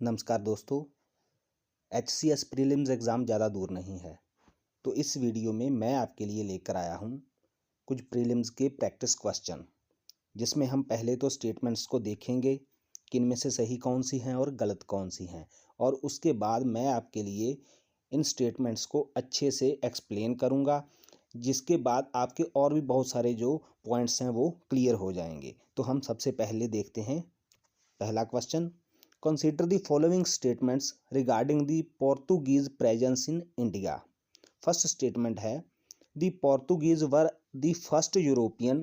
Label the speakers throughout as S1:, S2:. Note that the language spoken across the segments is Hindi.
S1: नमस्कार दोस्तों। HCS प्रीलिम्स एग्ज़ाम ज़्यादा दूर नहीं है, तो इस वीडियो में मैं आपके लिए लेकर आया हूँ कुछ प्रीलिम्स के प्रैक्टिस क्वेश्चन, जिसमें हम पहले तो स्टेटमेंट्स को देखेंगे कि इनमें से सही कौन सी हैं और गलत कौन सी हैं, और उसके बाद मैं आपके लिए इन स्टेटमेंट्स को अच्छे से एक्सप्लेन करूँगा, जिसके बाद आपके और भी बहुत सारे जो पॉइंट्स हैं वो क्लियर हो जाएंगे। तो हम सबसे पहले देखते हैं पहला question. Consider the following statements regarding the Portuguese presence in India. First statement है, the Portuguese were the first European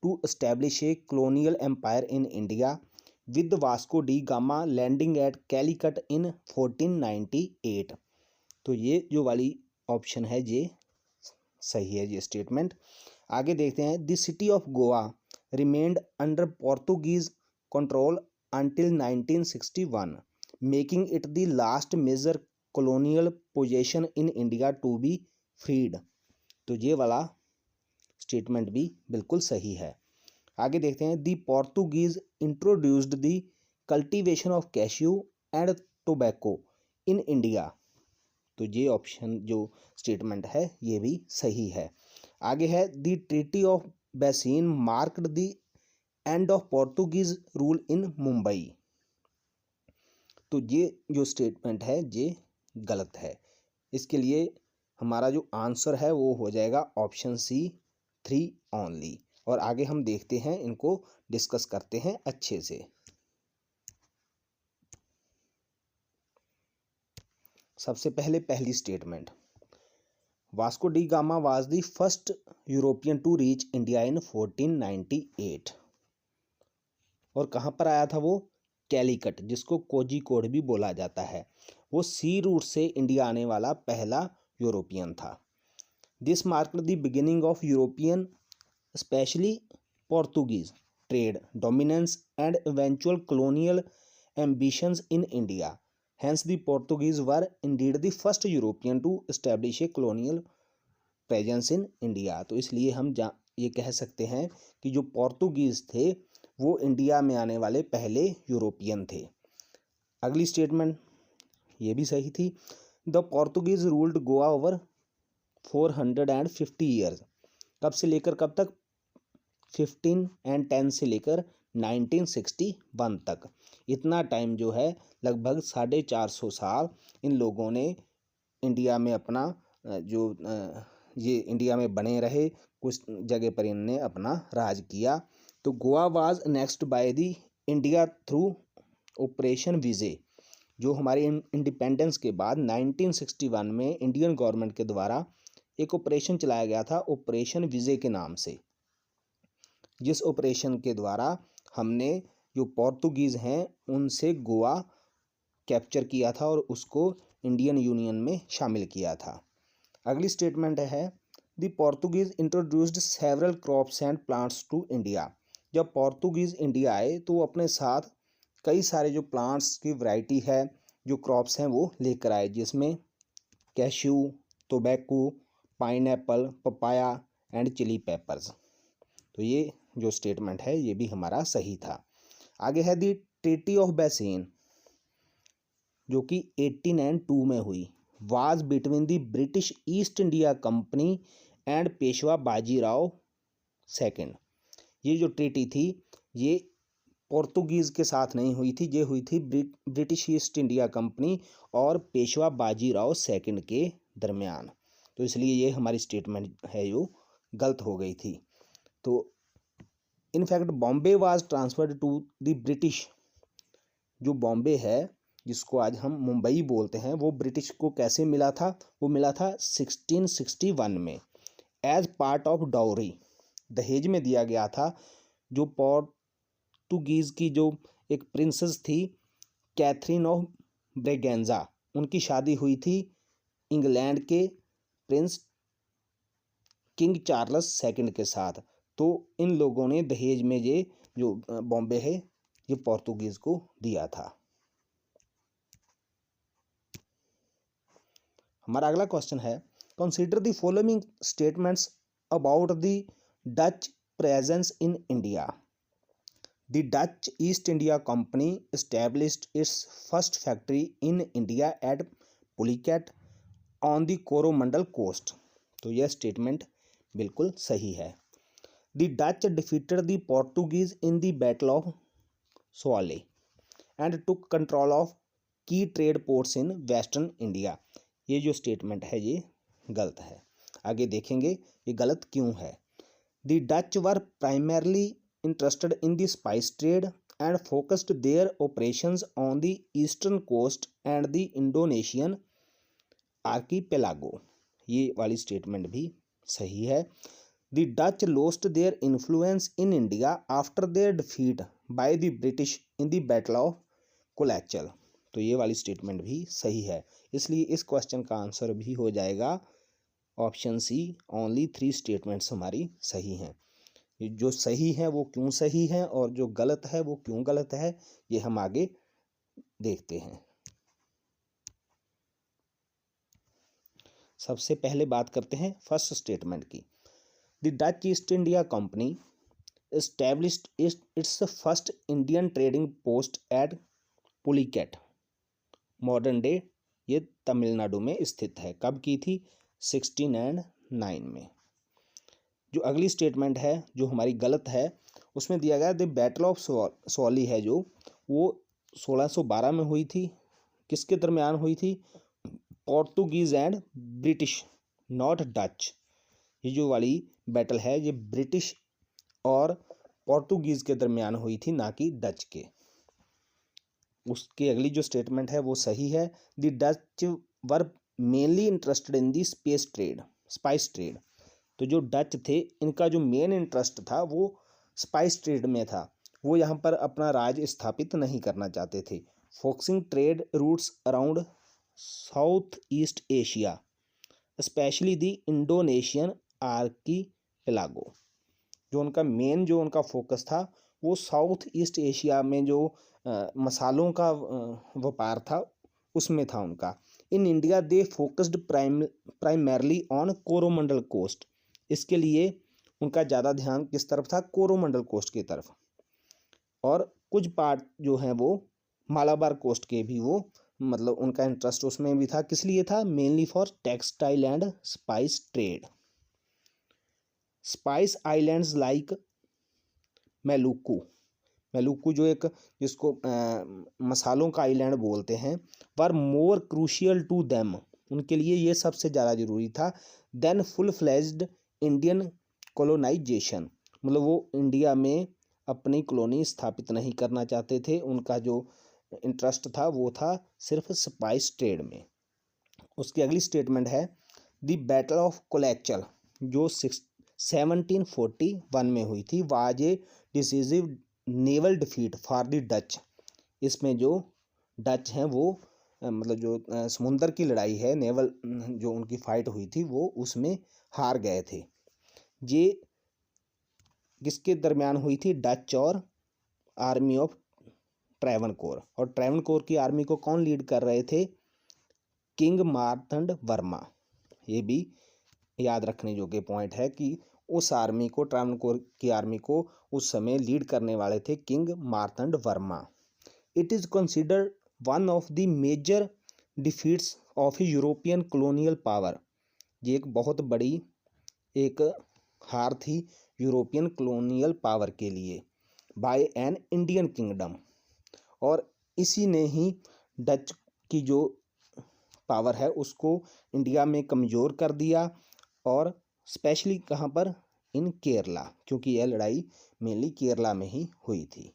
S1: to establish a colonial empire in India with Vasco da Gama landing at Calicut in 1498. तो ये जो वाली ऑप्शन है ये सही है ये स्टेटमेंट। आगे देखते हैं, the city of Goa remained under Portuguese control until 1961, making it the last major colonial possession in India to be freed. तो ये वाला स्टेटमेंट भी बिल्कुल सही है। आगे देखते हैं, the Portuguese introduced the cultivation of cashew and tobacco in India. तो ये ऑप्शन जो स्टेटमेंट है ये भी सही है। आगे है, the treaty of Bassein marked the end of Portuguese rule in Mumbai. तो ये जो स्टेटमेंट है ये गलत है। इसके लिए हमारा जो आंसर है वो हो जाएगा ऑप्शन सी 3 ओनली। और आगे हम देखते हैं, इनको डिस्कस करते हैं अच्छे से। सबसे पहले पहली statement, Vasco da Gama was the first European to reach India in 1498। और कहाँ पर आया था वो? कैलीकट, जिसको कोझिकोड भी बोला जाता है। वो सी रूट से इंडिया आने वाला पहला यूरोपियन था। This marked the beginning of European specially Portuguese trade dominance and eventual colonial ambitions in India. Hence the Portuguese were indeed the first European to establish a colonial presence in India. तो इसलिए हम ये कह सकते हैं कि जो पोर्तुगीज थे वो इंडिया में आने वाले पहले यूरोपियन थे। अगली स्टेटमेंट ये भी सही थी, the Portuguese ruled Goa over 450 years. कब से लेकर कब तक? 1510 से लेकर 1961 तक। इतना टाइम जो है, लगभग 450 साल इन लोगों ने इंडिया में अपना ये इंडिया में बने रहे। कुछ जगह पर इन्होंने अपना राज किया। तो Goa was annexed by the India through operation Vijay. जो हमारे इंडिपेंडेंस के बाद 1961 में इंडियन गवर्नमेंट के द्वारा एक ऑपरेशन चलाया गया था, ऑपरेशन विजय के नाम से, जिस ऑपरेशन के द्वारा हमने जो पोर्तुगीज़ हैं उनसे गोवा कैप्चर किया था और उसको इंडियन यूनियन में शामिल किया था। अगली स्टेटमेंट है, the Portuguese introduced several crops and plants to India. जब पोर्तुगीज़ इंडिया आए तो वो अपने साथ कई सारे जो प्लांट्स की वैरायटी है, जो क्रॉप्स हैं वो लेकर आए, जिसमें cashew, tobacco, pineapple, papaya and chili peppers. तो ये जो स्टेटमेंट है ये भी हमारा सही था। आगे है, दी ट्रीटी ऑफ बैसीन, जो कि 1802 में हुई, was between the British east India company and Peshwa Bajirao second. ये जो ट्रीटी थी ये पोर्तुगीज़ के साथ नहीं हुई थी, ये हुई थी ब्रिटिश ईस्ट इंडिया कंपनी और पेशवा बाजीराव सेकंड के दरमियान। तो इसलिए ये हमारी स्टेटमेंट है जो गलत हो गई थी। तो in fact Bombay was transferred to the British. जो बॉम्बे है, जिसको आज हम मुंबई बोलते हैं, वो ब्रिटिश को कैसे मिला था? वो मिला था 1661 में एज पार्ट ऑफ डाउरी। दहेज में दिया गया था। जो पोर्तुगीज़ की जो एक प्रिंसेस थी कैथरीन ऑफ ब्रेगेंजा, उनकी शादी हुई थी इंग्लैंड के प्रिंस किंग चार्ल्स सेकंड के साथ। तो इन लोगों ने दहेज में ये जो बॉम्बे है ये पोर्तुगीज़ को दिया था। हमारा अगला क्वेश्चन है, consider the following statements about the Dutch presence in India. The Dutch East India Company established its first factory in India at Pulicat on the Coromandel coast. तो यह स्टेटमेंट बिल्कुल सही है। The Dutch defeated the Portuguese in the battle of Sole and took control of key trade ports in western India. ये जो स्टेटमेंट है ये गलत है। आगे देखेंगे ये गलत क्यों है। The Dutch were primarily interested in the spice trade and focused their operations on the eastern coast and the Indonesian archipelago. ये वाली स्टेटमेंट भी सही है। The Dutch lost their influence in India after their defeat by the British in the battle of Colachel. तो ये वाली स्टेटमेंट भी सही है। इसलिए इस क्वेश्चन का आंसर भी हो जाएगा ऑप्शन सी। ओनली 3 स्टेटमेंट्स हमारी सही हैं। जो सही है वो क्यों सही है और जो गलत है वो क्यों गलत है, ये हम आगे देखते हैं। सबसे पहले बात करते हैं फर्स्ट स्टेटमेंट की। The Dutch East India Company established its first Indian trading post at Pulicat, modern day, ये तमिलनाडु में स्थित है। कब की थी? 1609 में। जो अगली स्टेटमेंट है जो हमारी गलत है उसमें दिया गया द बैटल ऑफ सोली है जो वो 1612 में हुई थी। किसके दरमियान हुई थी? Portuguese and British, not Dutch. ये जो वाली बैटल है ये ब्रिटिश और पोर्तुगीज के दरमियान हुई थी, ना कि डच के। उसकी अगली जो स्टेटमेंट है वो सही है। The Dutch were mainly interested in the spice trade. तो जो डच थे इनका जो मेन इंटरेस्ट था वो स्पाइस ट्रेड में था। वो यहाँ पर अपना राज स्थापित नहीं करना चाहते थे। Focusing trade routes around south east Asia specially the Indonesian archipelago. जो उनका फोकस था वो साउथ ईस्ट एशिया में जो मसालों का व्यापार था उसमें था उनका। In India they focused primarily on Coromandel coast. इसके लिए उनका ज़्यादा ध्यान किस तरफ था? कोरोमंडल कोस्ट की तरफ। और कुछ पार्ट जो हैं वो मालाबार कोस्ट के भी वो मतलब उनका इंटरेस्ट उसमें भी था। किस लिए था? Mainly for textile and spice trade. Spice islands like Maluku जो एक जिसको मसालों का आइलैंड बोलते हैं, were more crucial to them, उनके लिए ये सबसे ज़्यादा ज़रूरी था। Then full fledged Indian colonization, मतलब वो इंडिया में अपनी कॉलोनी स्थापित नहीं करना चाहते थे। उनका जो इंटरेस्ट था वो था सिर्फ स्पाइस ट्रेड में। उसकी अगली स्टेटमेंट है द बैटल ऑफ कोलैचल जो 1741 में हुई थी, was a decisive naval defeat for the Dutch. इसमें जो डच हैं वो मतलब जो समुंदर की लड़ाई है, नेवल जो उनकी फाइट हुई थी वो उसमें हार गए थे। ये किसके दरमियान हुई थी? डच और आर्मी ऑफ ट्रैवनकोर। और ट्रैवनकोर की आर्मी को कौन लीड कर रहे थे? किंग मार्तंड वर्मा। ये भी याद रखने योग्य पॉइंट है कि उस आर्मी को, ट्रैवनकोर की आर्मी को उस समय लीड करने वाले थे king Marthanda Varma. It is considered one of the major defeats of European colonial power. ये एक बहुत बड़ी एक हार थी यूरोपियन कॉलोनियल पावर के लिए बाय एन इंडियन किंगडम। और इसी ने ही डच की जो पावर है उसको इंडिया में कमज़ोर कर दिया। और स्पेशली कहाँ पर? इन केरला, क्योंकि यह लड़ाई मेनली केरला में ही हुई थी।